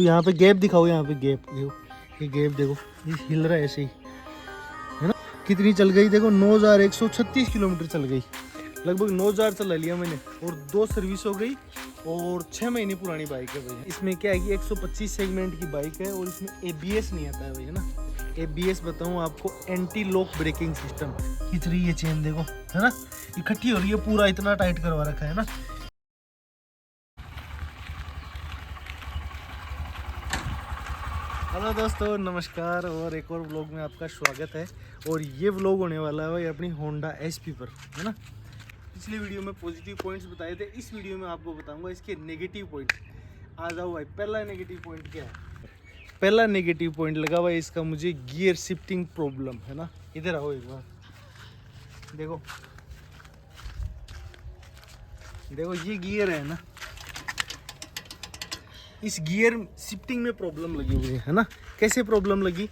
यहाँ पे गैप दिखाओ, यहाँ पे गैप देखो, ये गैप देखो, ये हिल रहा है ऐसे ही, है ना। कितनी चल गई देखो, 9136 किलोमीटर चल गई, लगभग 9000 चला लिया मैंने, और 2 सर्विस हो गई, और 6 महीने पुरानी बाइक है भाई। इसमें क्या है कि 125 सेगमेंट की बाइक है, और इसमें ABS नहीं आता है भाई, है ना। ABS बताऊँ आपको, एंटी लॉक ब्रेकिंग सिस्टम। खींच रही है चेन देखो, है ना, इकट्ठी हो रही है, पूरा इतना टाइट करवा रखा है ना। हेलो दोस्तों, नमस्कार, और एक और व्लॉग में आपका स्वागत है। और ये व्लॉग होने वाला है भाई अपनी होंडा SP पर, है ना। पिछली वीडियो में पॉजिटिव पॉइंट्स बताए थे, इस वीडियो में आपको बताऊंगा इसके नेगेटिव पॉइंट। आ जाओ भाई, पहला नेगेटिव पॉइंट क्या है। पहला नेगेटिव पॉइंट लगा भाई इसका मुझे, गियर शिफ्टिंग प्रॉब्लम, है ना। इधर आओ एक बार, देखो देखो, ये गियर है ना, इस गियर शिफ्टिंग में प्रॉब्लम लगी हुई है ना। कैसे प्रॉब्लम लगी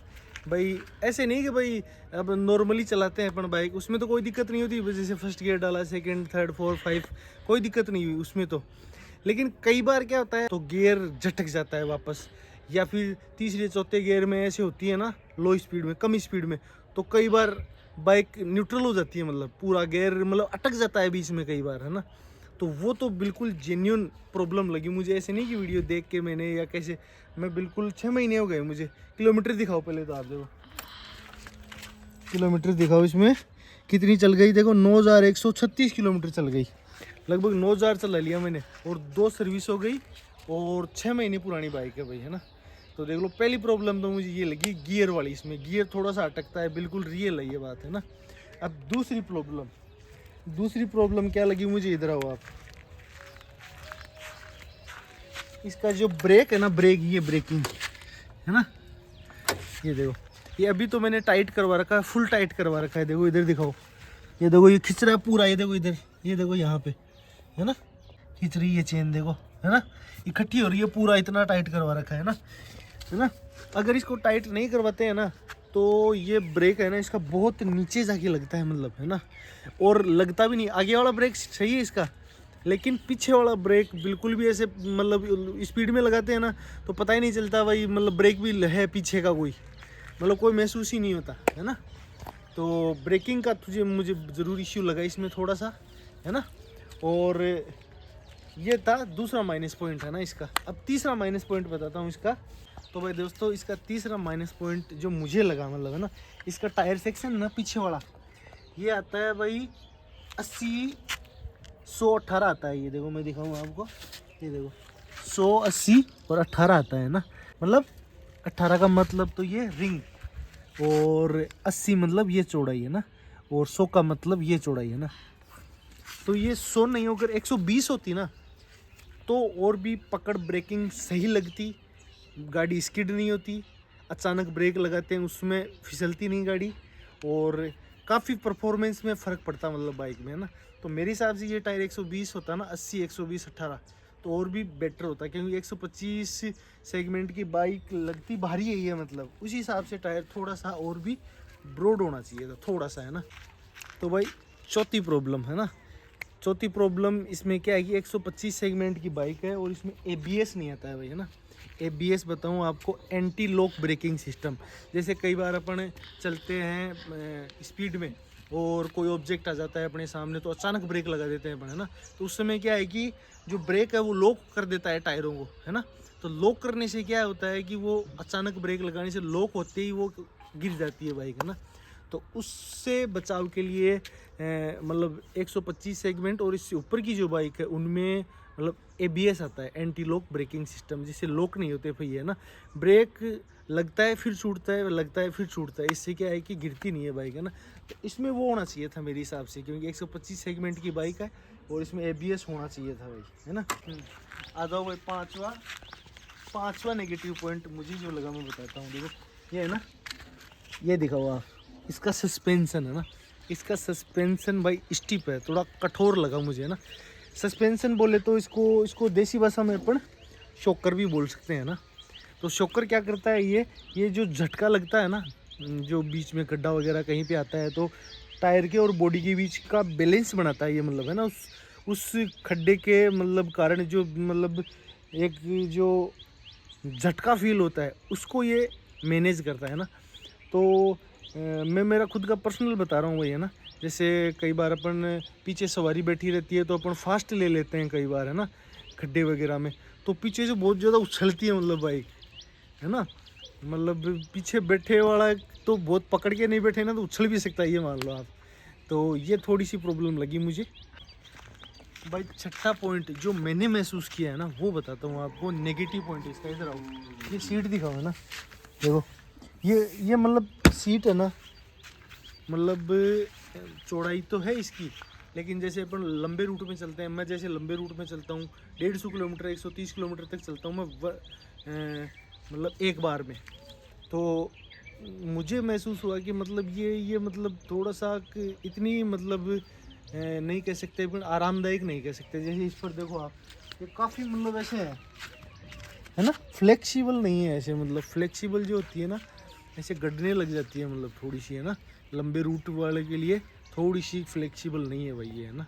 भाई, ऐसे नहीं कि भाई अब नॉर्मली चलाते हैं अपन बाइक, उसमें तो कोई दिक्कत नहीं होती, जैसे फर्स्ट गियर डाला, सेकंड, थर्ड, फोर्थ, 5, कोई दिक्कत नहीं हुई उसमें तो। लेकिन कई बार क्या होता है, तो गियर झटक जाता है वापस, या फिर तीसरे चौथे गियर में ऐसे होती है ना, लो स्पीड में, कम स्पीड में, तो कई बार बाइक न्यूट्रल हो जाती है, मतलब पूरा गियर मतलब अटक जाता है बीच में कई बार, है ना। तो वो तो बिल्कुल जेन्युइन प्रॉब्लम लगी मुझे, ऐसे नहीं कि वीडियो देख के मैंने या कैसे, मैं बिल्कुल 6 महीने हो गए मुझे। किलोमीटर दिखाओ पहले तो आप, देखो किलोमीटर दिखाओ, इसमें कितनी चल गई देखो, 9136 किलोमीटर चल गई, लगभग 9000 चला लिया मैंने, और 2 सर्विस हो गई, और 6 महीने पुरानी बाइक है भाई, है ना। तो देख लो, पहली प्रॉब्लम तो मुझे ये लगी गियर वाली, इसमें गियर थोड़ा सा अटकता है, बिल्कुल रियल है ये बात, है ना। अब दूसरी प्रॉब्लम क्या लगी मुझे, इधर आओ आप। इसका जो ब्रेक है ना, ये ब्रेकिंग है ना, ये देखो, ये अभी तो मैंने टाइट करवा रखा है, फुल टाइट करवा रखा है, देखो इधर दिखाओ, ये देखो, ये खिंच रहा है पूरा, ये देखो इधर, ये देखो यहाँ पे, है ना, खिंच रही है चेन देखो, है ना, इकट्ठी हो रही है, पूरा इतना टाइट करवा रखा है ना। अगर इसको टाइट नहीं करवाते हैं ना, तो ये ब्रेक है ना इसका बहुत नीचे जाके लगता है, मतलब, है ना। और लगता भी नहीं, आगे वाला ब्रेक सही है इसका, लेकिन पीछे वाला ब्रेक बिल्कुल भी ऐसे, मतलब स्पीड में लगाते हैं ना, तो पता ही नहीं चलता भाई, मतलब ब्रेक भी है पीछे का, कोई महसूस ही नहीं होता, है ना। तो ब्रेकिंग का मुझे ज़रूर इश्यू लगा इसमें थोड़ा सा, है ना। और ये था दूसरा माइनस पॉइंट, है ना इसका। अब तीसरा माइनस पॉइंट बताता हूँ इसका। तो भाई दोस्तों, इसका तीसरा माइनस पॉइंट जो मुझे लगा, मतलब, है ना, इसका टायर सेक्शन ना पीछे वाला, ये आता है भाई 80 118 आता है, ये देखो मैं दिखाऊंगा आपको, ये देखो 180 और 18 आता है ना, मतलब 18 का मतलब तो ये रिंग, और 80 मतलब ये चौड़ाई है ना, और 100 का मतलब ये चौड़ाई है ना। तो ये 100 नहीं होकर 120 होती ना, तो और भी पकड़ ब्रेकिंग सही लगती, गाड़ी स्किड नहीं होती, अचानक ब्रेक लगाते हैं उसमें फिसलती नहीं गाड़ी, और काफ़ी परफॉर्मेंस में फ़र्क पड़ता, मतलब बाइक में, है ना। तो मेरे हिसाब से ये टायर 120 होता ना, 80 120 18, तो और भी बेटर होता, क्योंकि 125 सेगमेंट की बाइक लगती भारी है, मतलब उसी हिसाब से टायर थोड़ा सा और भी ब्रॉड होना चाहिए था, थोड़ा सा, है ना। तो भाई चौथी प्रॉब्लम, है ना, चौथी प्रॉब्लम इसमें क्या है कि 125 सेगमेंट की बाइक है, और इसमें ABS नहीं आता है भाई, है ना। ABS बताऊँ आपको, एंटी लॉक ब्रेकिंग सिस्टम। जैसे कई बार अपन चलते हैं स्पीड में, और कोई ऑब्जेक्ट आ जाता है अपने सामने, तो अचानक ब्रेक लगा देते हैं अपन, है ना। तो उस समय क्या है कि जो ब्रेक है वो लॉक कर देता है टायरों को, है ना। तो लॉक करने से क्या होता है कि वो अचानक ब्रेक लगाने से लॉक होते ही वो गिर जाती है बाइक, है ना। तो उससे बचाव के लिए मतलब 125 सेगमेंट और इससे ऊपर की जो बाइक है उनमें मतलब ABS आता है, एंटी लॉक ब्रेकिंग सिस्टम, जिससे लॉक नहीं होते भैया, है ना। ब्रेक लगता है फिर छूटता है, लगता है फिर छूटता है, इससे क्या है कि गिरती नहीं है बाइक, है ना। तो इसमें वो होना चाहिए था मेरे हिसाब से, क्योंकि 125 सेगमेंट की बाइक है, और इसमें ABS होना चाहिए था भाई, है ना। आ जाओ भाई, पाँचवा नेगेटिव पॉइंट मुझे जो लगा मैं बताता हूँ, देखो ये है ना, ये दिखाओ आप, इसका सस्पेंशन, है ना। इसका सस्पेंशन भाई स्टिप है, थोड़ा कठोर लगा मुझे, है ना। सस्पेंशन बोले तो इसको देसी भाषा में अपन शॉकर भी बोल सकते हैं ना। तो शॉकर क्या करता है, ये जो झटका लगता है ना, जो बीच में गड्ढा वगैरह कहीं पे आता है, तो टायर के और बॉडी के बीच का बैलेंस बनाता है ये, मतलब, है ना। उस खड्डे के मतलब कारण जो मतलब एक जो झटका फील होता है उसको ये मैनेज करता है ना। तो मैं मेरा खुद का पर्सनल बता रहा हूँ वही है ना। जैसे कई बार अपन पीछे सवारी बैठी रहती है तो अपन फास्ट ले लेते हैं कई बार है ना, खड्डे वगैरह में, तो पीछे से बहुत ज़्यादा उछलती है मतलब बाइक है ना। मतलब पीछे बैठे वाला तो बहुत पकड़ के नहीं बैठे ना तो उछल भी सकता है ये मान लो आप। तो ये थोड़ी सी प्रॉब्लम लगी मुझे। भाई छठा पॉइंट जो मैंने महसूस किया है ना वो बताता हूँ आपको, नेगेटिव पॉइंट इसका। इधर आओ, ये सीट दिखाओ है ना, देखो ये मतलब सीट है ना, मतलब चौड़ाई तो है इसकी, लेकिन जैसे अपन लंबे रूट में चलते हैं, मैं जैसे लंबे रूट में चलता हूँ 150 किलोमीटर 130 किलोमीटर तक चलता हूँ मैं मतलब एक बार में, तो मुझे महसूस हुआ कि मतलब ये मतलब थोड़ा सा इतनी मतलब नहीं कह सकते पर आरामदायक नहीं कह सकते। जैसे इस पर देखो आप, ये काफ़ी मतलब ऐसे है ना, फ्लेक्सिबल नहीं है ऐसे, मतलब फ्लेक्सिबल जो होती है ना ऐसे गड़ने लग जाती है, मतलब थोड़ी सी है ना, लंबे रूट वाले के लिए थोड़ी सी फ्लेक्सिबल नहीं है भाई ये है ना,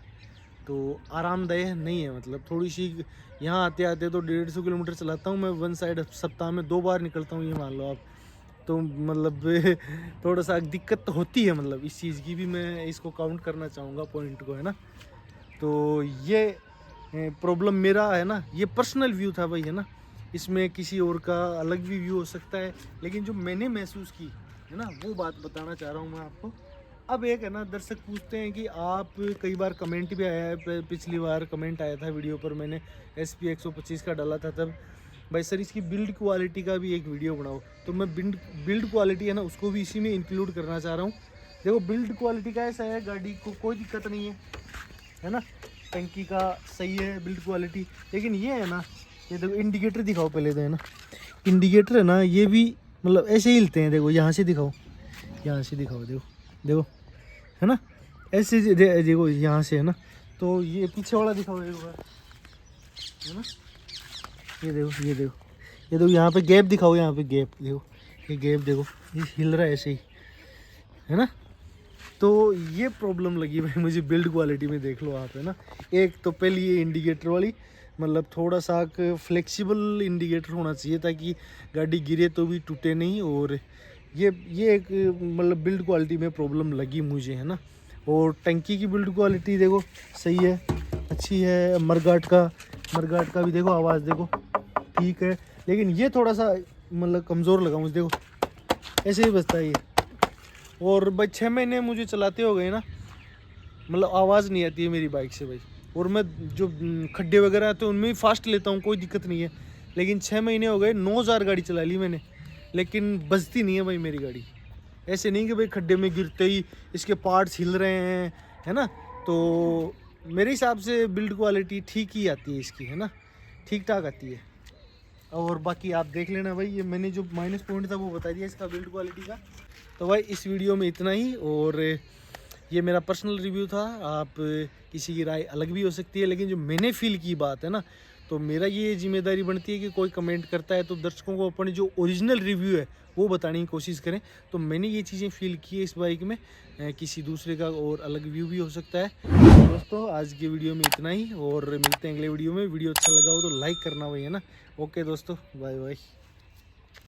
तो आरामदायक नहीं है। मतलब थोड़ी सी यहाँ आते आते तो 150 किलोमीटर चलाता हूँ मैं वन साइड, सप्ताह में 2 बार निकलता हूँ ये मान लो आप, तो मतलब थोड़ा सा दिक्कत तो होती है, मतलब इस चीज़ की भी मैं इसको काउंट करना चाहूँगा पॉइंट को है ना। तो ये प्रॉब्लम मेरा है ना, ये पर्सनल व्यू था भाई है ना, इसमें किसी और का अलग भी व्यू हो सकता है, लेकिन जो मैंने महसूस की है ना वो बात बताना चाह रहा हूँ मैं आपको। अब एक है ना, दर्शक पूछते हैं कि आप, कई बार कमेंट भी आया है, पिछली बार कमेंट आया था वीडियो पर मैंने SP 125 का डाला था तब, भाई सर इसकी बिल्ड क्वालिटी का भी एक वीडियो बनाओ, तो मैं बिल्ड क्वालिटी है ना उसको भी इसी में इंक्लूड करना चाह रहा हूँ। देखो बिल्ड क्वालिटी का ऐसा है, गाड़ी को कोई दिक्कत नहीं है ना, टंकी का सही है बिल्ड क्वालिटी, लेकिन ये है ना, ये देखो इंडिकेटर दिखाओ पहले तो है ना, इंडिकेटर है ना ये भी मतलब ऐसे ही हिलते हैं, देखो यहाँ से दिखाओ, यहाँ से दिखाओ, देखो देखो है ना, ऐसे देखो यहाँ से है ना, तो ये पीछे वाला दिखाओ एक बार है ना, ये देखो ये देखो ये देखो, यहाँ पे गैप दिखाओ, यहाँ पे गैप देखो, ये गैप देखो, ये हिल रहा है ऐसे ही है ना। तो ये प्रॉब्लम लगी भाई मुझे बिल्ड क्वालिटी में, देख लो आप है ना। एक तो पहली ये इंडिकेटर वाली, मतलब थोड़ा सा फ्लेक्सिबल इंडिकेटर होना चाहिए ताकि गाड़ी गिरे तो भी टूटे नहीं, और ये एक मतलब बिल्ड क्वालिटी में प्रॉब्लम लगी मुझे है ना। और टंकी की बिल्ड क्वालिटी देखो सही है, अच्छी है, मरगाट का भी देखो, आवाज़ देखो ठीक है, लेकिन ये थोड़ा सा मतलब कमज़ोर लगा मुझे, देखो ऐसे ही बजता है ये। और भाई 6 महीने मुझे चलाते हो गए ना, मतलब आवाज़ नहीं आती है मेरी बाइक से भाई, और मैं जो खड्डे वगैरह आते हैं उनमें भी फास्ट लेता हूँ, कोई दिक्कत नहीं है, लेकिन 6 महीने हो गए, 9000 गाड़ी चला ली मैंने, लेकिन बजती नहीं है भाई मेरी गाड़ी। ऐसे नहीं कि भाई खड्डे में गिरते ही इसके पार्ट्स हिल रहे हैं है ना। तो मेरे हिसाब से बिल्ड क्वालिटी ठीक ही आती है इसकी है ना, ठीक ठाक आती है। और बाकी आप देख लेना भाई, ये मैंने जो माइनस पॉइंट था वो बता दिया इसका बिल्ड क्वालिटी का। तो भाई इस वीडियो में इतना ही, और ये मेरा पर्सनल रिव्यू था, आप किसी की राय अलग भी हो सकती है, लेकिन जो मैंने फील की बात है ना, तो मेरा ये जिम्मेदारी बनती है कि कोई कमेंट करता है तो दर्शकों को अपने जो ओरिजिनल रिव्यू है वो बताने की कोशिश करें। तो मैंने ये चीज़ें फील की है इस बाइक में, किसी दूसरे का और अलग व्यू भी हो सकता है। दोस्तों आज की वीडियो में इतना ही, और मिलते हैं अगले वीडियो में। वीडियो अच्छा लगा हो तो लाइक करना भाई है ना। ओके दोस्तों, बाय बाय।